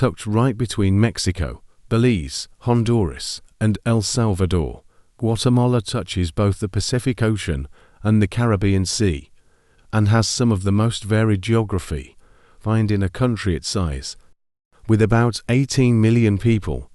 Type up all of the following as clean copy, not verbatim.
tucked right between Mexico, Belize, Honduras, and El Salvador. Guatemala touches both the Pacific Ocean and the Caribbean Sea, and has some of the most varied geography found in a country its size. With about 18 million people,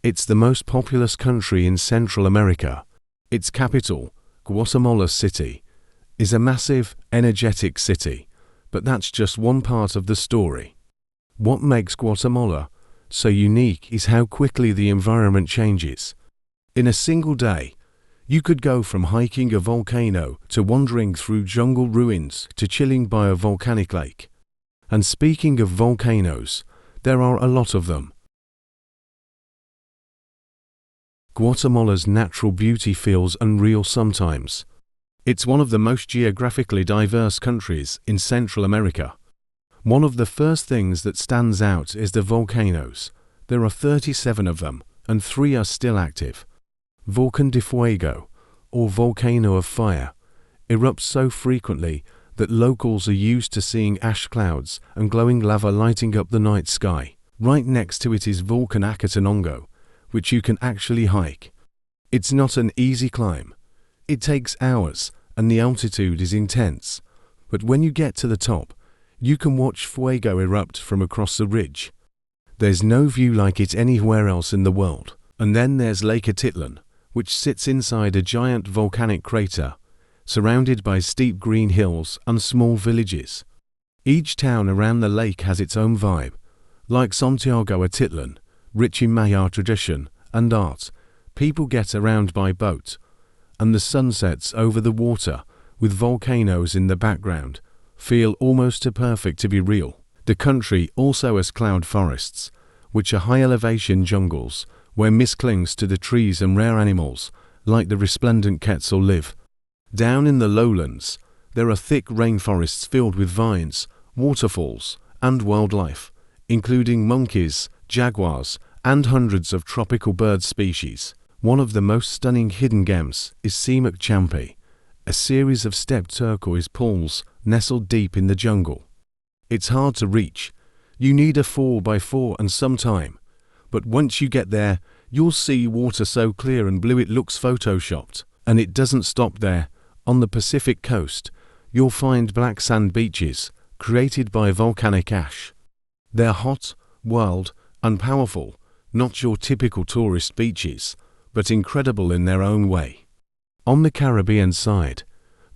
it's the most populous country in Central America. Its capital, Guatemala City, is a massive, energetic city, but that's just one part of the story. What makes Guatemala so unique is how quickly the environment changes. In a single day, you could go from hiking a volcano to wandering through jungle ruins to chilling by a volcanic lake. And speaking of volcanoes, there are a lot of them. Guatemala's natural beauty feels unreal sometimes. It's one of the most geographically diverse countries in Central America. One of the first things that stands out is the volcanoes. There are 37 of them, and 3 are still active. Volcán de Fuego, or Volcano of Fire, erupts so frequently that locals are used to seeing ash clouds and glowing lava lighting up the night sky. Right next to it is Volcán Atitlán, which you can actually hike. It's not an easy climb. It takes hours, and the altitude is intense. But when you get to the top, you can watch Fuego erupt from across the ridge. There's no view like it anywhere else in the world. And then there's Lake Atitlán, which sits inside a giant volcanic crater, surrounded by steep green hills and small villages. Each town around the lake has its own vibe. Like Santiago Atitlán, rich in Mayan tradition and art, people get around by boat, and the sunsets over the water, with volcanoes in the background, feel almost too perfect to be real. The country also has cloud forests, which are high-elevation jungles where mist clings to the trees and rare animals, like the resplendent quetzal live. Down in the lowlands, there are thick rainforests filled with vines, waterfalls, and wildlife, including monkeys, jaguars, and hundreds of tropical bird species. One of the most stunning hidden gems is Semuc Champey, a series of stepped turquoise pools nestled deep in the jungle. It's hard to reach. You need a 4x4 and some time. But once you get there, you'll see water so clear and blue it looks photoshopped. And it doesn't stop there. On the Pacific coast, you'll find black sand beaches created by volcanic ash. They're hot, wild, and powerful, not your typical tourist beaches, but incredible in their own way. On the Caribbean side,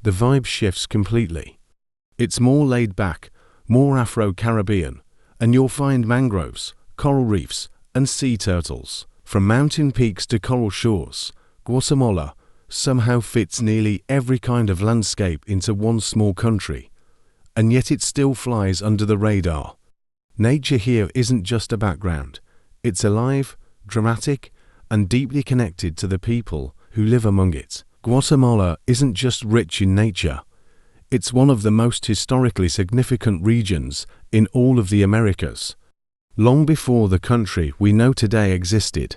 the vibe shifts completely. It's more laid back, more Afro-Caribbean, and you'll find mangroves, coral reefs, and sea turtles. From mountain peaks to coral shores, Guatemala somehow fits nearly every kind of landscape into one small country, and yet it still flies under the radar. Nature here isn't just a background. It's alive, dramatic, and deeply connected to the people who live among it. Guatemala isn't just rich in nature. It's one of the most historically significant regions in all of the Americas. Long before the country we know today existed,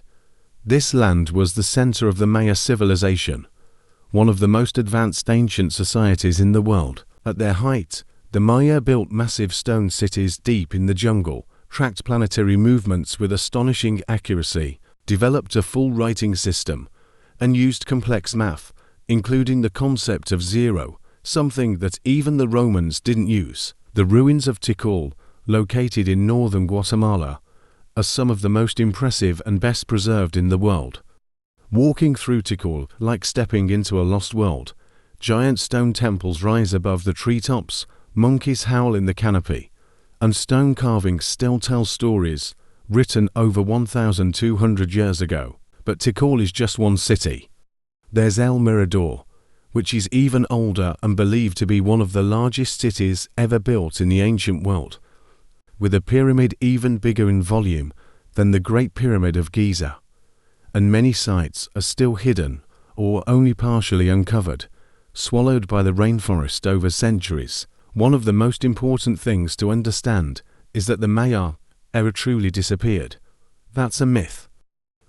this land was the center of the Maya civilization, one of the most advanced ancient societies in the world. At their height, the Maya built massive stone cities deep in the jungle, tracked planetary movements with astonishing accuracy, developed a full writing system, and used complex math, including the concept of zero, something that even the Romans didn't use. The ruins of Tikal, located in northern Guatemala, are some of the most impressive and best preserved in the world. Walking through Tikal like stepping into a lost world. Giant stone temples rise above the treetops, monkeys howl in the canopy, and stone carvings still tell stories written over 1,200 years ago. But Tikal is just one city. There's El Mirador, which is even older and believed to be one of the largest cities ever built in the ancient world, with a pyramid even bigger in volume than the Great Pyramid of Giza. And many sites are still hidden or only partially uncovered, swallowed by the rainforest over centuries. One of the most important things to understand is that the Maya ever truly disappeared. That's a myth.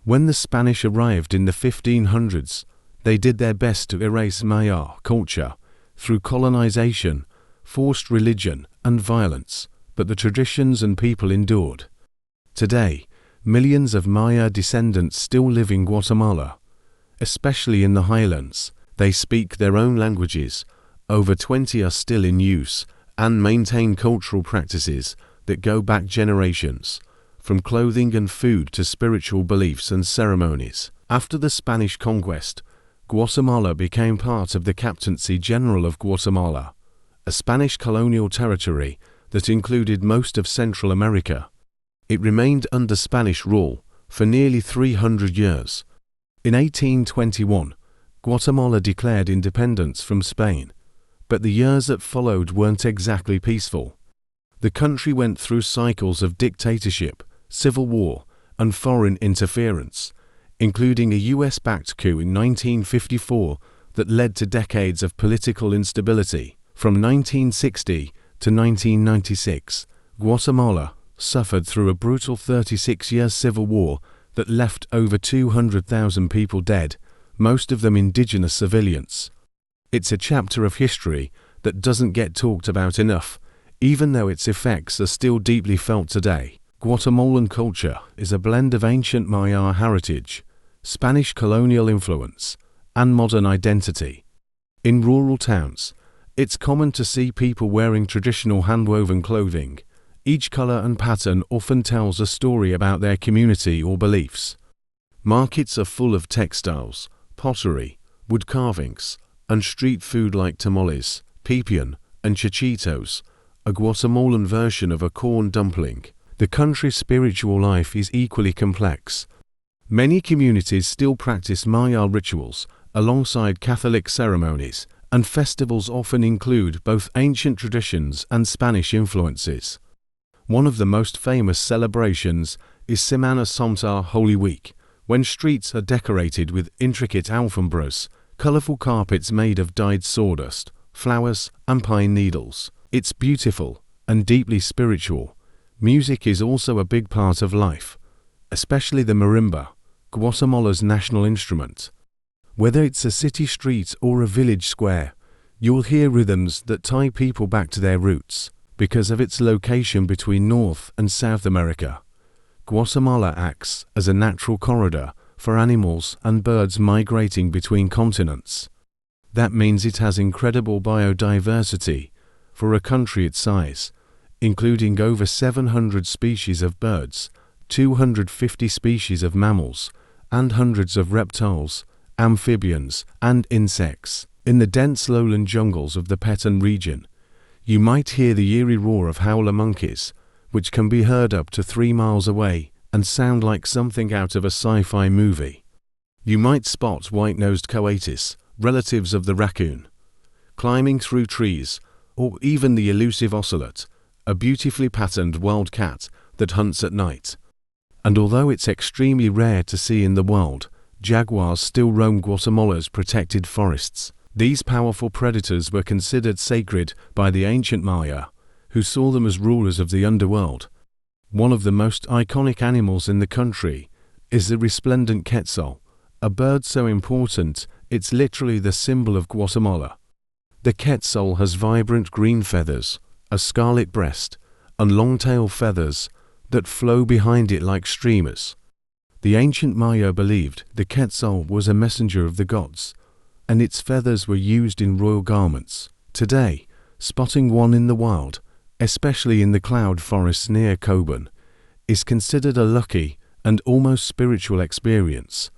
When the Spanish arrived in the 1500s, they did their best to erase Maya culture through colonization, forced religion, and violence, but the traditions and people endured. Today, millions of Maya descendants still live in Guatemala, especially in the highlands. They speak their own languages, over 20 are still in use, and maintain cultural practices that go back generations, from clothing and food to spiritual beliefs and ceremonies. After the Spanish conquest, Guatemala became part of the Captaincy General of Guatemala, a Spanish colonial territory that included most of Central America. It remained under Spanish rule for nearly 300 years. In 1821, Guatemala declared independence from Spain, but the years that followed weren't exactly peaceful. The country went through cycles of dictatorship, civil war, and foreign interference, including a US-backed coup in 1954 that led to decades of political instability. From 1960 to 1996, Guatemala suffered through a brutal 36-year civil war that left over 200,000 people dead, most of them indigenous civilians. It's a chapter of history that doesn't get talked about enough, even though its effects are still deeply felt today. Guatemalan culture is a blend of ancient Maya heritage, Spanish colonial influence, and modern identity. In rural towns, it's common to see people wearing traditional hand-woven clothing. Each color and pattern often tells a story about their community or beliefs. Markets are full of textiles, pottery, wood carvings, and street food like tamales, pipián, and chichitos, a Guatemalan version of a corn dumpling. The country's spiritual life is equally complex. Many communities still practice Maya rituals alongside Catholic ceremonies, and festivals often include both ancient traditions and Spanish influences. One of the most famous celebrations is Semana Santa Holy Week, when streets are decorated with intricate alfombras, colorful carpets made of dyed sawdust, flowers, and pine needles. It's beautiful and deeply spiritual. Music is also a big part of life, especially the marimba, Guatemala's national instrument. Whether it's a city street or a village square, you'll hear rhythms that tie people back to their roots. Because of its location between North and South America, Guatemala acts as a natural corridor for animals and birds migrating between continents. That means it has incredible biodiversity for a country its size, including over 700 species of birds, 250 species of mammals, and hundreds of reptiles, amphibians, and insects. In the dense lowland jungles of the Petén region, you might hear the eerie roar of howler monkeys, which can be heard up to 3 miles away and sound like something out of a sci-fi movie. You might spot white-nosed coatis, relatives of the raccoon, climbing through trees, or even the elusive ocelot, a beautifully patterned wild cat that hunts at night. And although it's extremely rare to see in the wild, jaguars still roam Guatemala's protected forests. These powerful predators were considered sacred by the ancient Maya, who saw them as rulers of the underworld. One of the most iconic animals in the country is the resplendent quetzal, a bird so important it's literally the symbol of Guatemala. The quetzal has vibrant green feathers, a scarlet breast, and long tail feathers that flow behind it like streamers. The ancient Maya believed the quetzal was a messenger of the gods, and its feathers were used in royal garments. Today, spotting one in the wild, especially in the cloud forests near Coban, is considered a lucky and almost spiritual experience.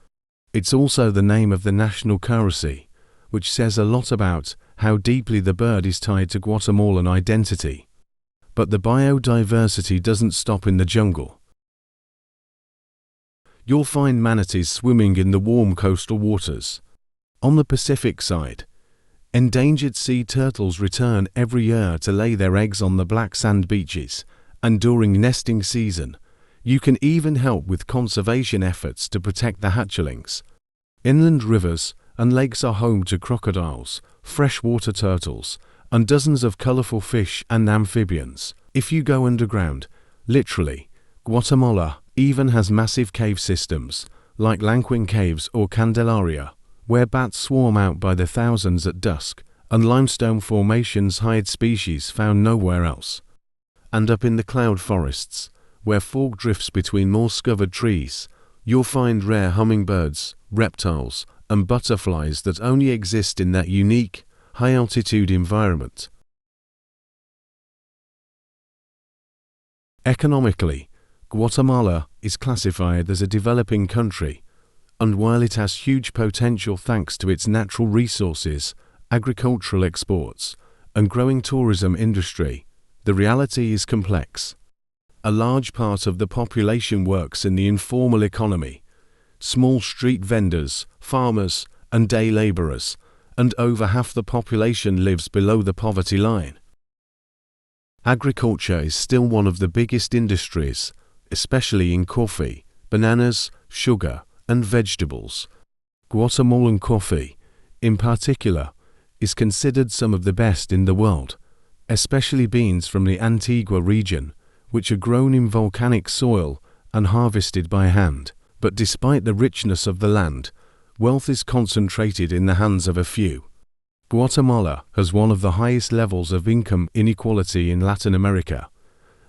It's also the name of the national currency, which says a lot about how deeply the bird is tied to Guatemalan identity. But the biodiversity doesn't stop in the jungle. You'll find manatees swimming in the warm coastal waters. On the Pacific side, endangered sea turtles return every year to lay their eggs on the black sand beaches, and during nesting season, you can even help with conservation efforts to protect the hatchlings. Inland rivers and lakes are home to crocodiles, freshwater turtles, and dozens of colorful fish and amphibians. If you go underground, literally, Guatemala even has massive cave systems, like Lanquin Caves or Candelaria, where bats swarm out by the thousands at dusk, and limestone formations hide species found nowhere else. And up in the cloud forests, where fog drifts between moss-covered trees, you'll find rare hummingbirds, reptiles, and butterflies that only exist in that unique, high-altitude environment. Economically, Guatemala is classified as a developing country, and while it has huge potential thanks to its natural resources, agricultural exports, and growing tourism industry, the reality is complex. A large part of the population works in the informal economy, small street vendors, farmers, and day laborers, and over half the population lives below the poverty line. Agriculture is still one of the biggest industries, especially in coffee, bananas, sugar, and vegetables. Guatemalan coffee, in particular, is considered some of the best in the world, especially beans from the Antigua region, which are grown in volcanic soil and harvested by hand. But despite the richness of the land, wealth is concentrated in the hands of a few. Guatemala has one of the highest levels of income inequality in Latin America,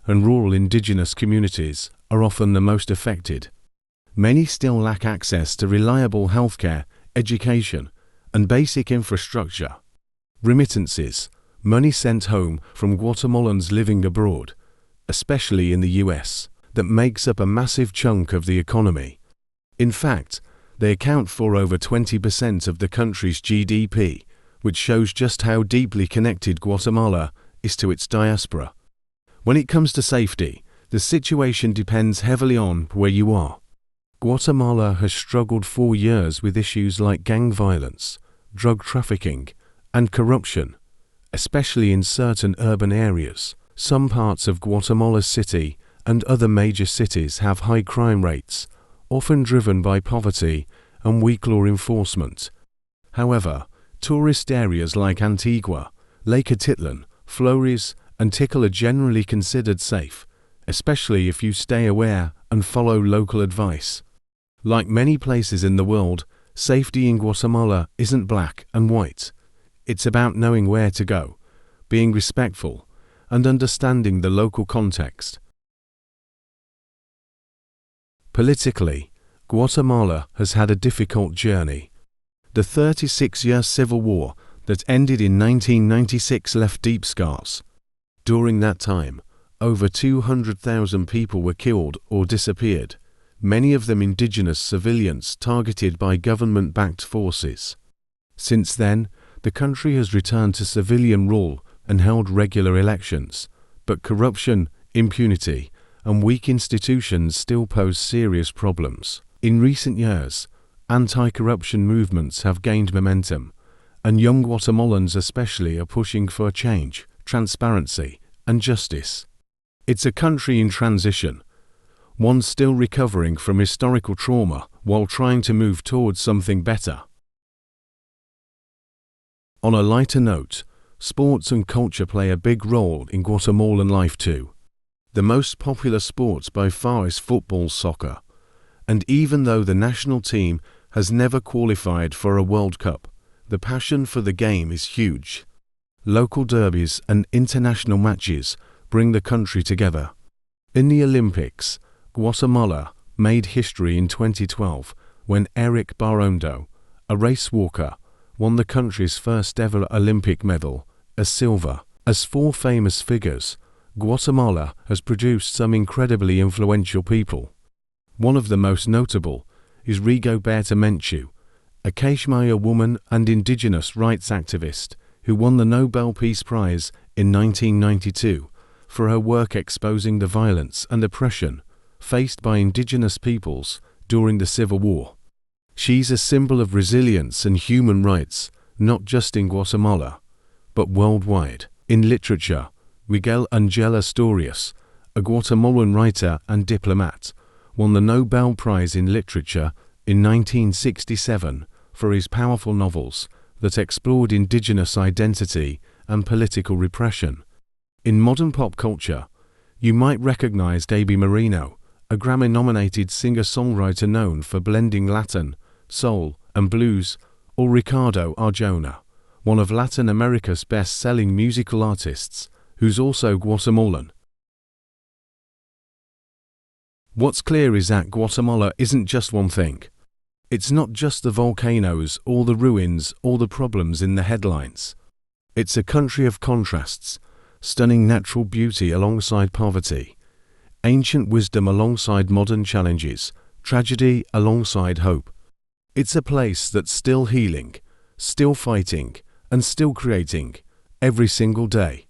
and rural indigenous communities are often the most affected. Many still lack access to reliable healthcare, education, and basic infrastructure. Remittances, money sent home from Guatemalans living abroad, especially in the US, that makes up a massive chunk of the economy. In fact, they account for over 20% of the country's GDP, which shows just how deeply connected Guatemala is to its diaspora. When it comes to safety, the situation depends heavily on where you are. Guatemala has struggled for years with issues like gang violence, drug trafficking, and corruption, especially in certain urban areas. Some parts of Guatemala City and other major cities have high crime rates, often driven by poverty and weak law enforcement. However, tourist areas like Antigua, Lake Atitlán, Flores, and Tikal are generally considered safe, especially if you stay aware and follow local advice. Like many places in the world, safety in Guatemala isn't black and white. It's about knowing where to go, being respectful, and understanding the local context. Politically, Guatemala has had a difficult journey. The 36-year civil war that ended in 1996 left deep scars. During that time, over 200,000 people were killed or disappeared, many of them indigenous civilians targeted by government-backed forces. Since then, the country has returned to civilian rule and held regular elections, but corruption, impunity, and weak institutions still pose serious problems. In recent years, anti-corruption movements have gained momentum, and young Guatemalans especially are pushing for change, transparency, and justice. It's a country in transition, one still recovering from historical trauma while trying to move towards something better. On a lighter note, sports and culture play a big role in Guatemalan life too. The most popular sport by far is football soccer, and even though the national team has never qualified for a World Cup, the passion for the game is huge. Local derbies and international matches bring the country together. In the Olympics, Guatemala made history in 2012 when Eric Barondo, a race walker, won the country's first ever Olympic medal, a silver. As four famous figures, Guatemala has produced some incredibly influential people. One of the most notable is Rigoberta Menchú, a Caixmaya woman and indigenous rights activist who won the Nobel Peace Prize in 1992 for her work exposing the violence and oppression faced by indigenous peoples during the Civil War. She's a symbol of resilience and human rights, not just in Guatemala, but worldwide. In literature, Miguel Ángel Asturias, a Guatemalan writer and diplomat, won the Nobel Prize in Literature in 1967 for his powerful novels that explored indigenous identity and political repression. In modern pop culture, you might recognize Gaby Moreno, a Grammy-nominated singer-songwriter known for blending Latin, soul, and blues, or Ricardo Arjona, one of Latin America's best-selling musical artists, who's also Guatemalan. What's clear is that Guatemala isn't just one thing. It's not just the volcanoes, all the ruins, all the problems in the headlines. It's a country of contrasts, stunning natural beauty alongside poverty, ancient wisdom alongside modern challenges, tragedy alongside hope. It's a place that's still healing, still fighting, and still creating every single day.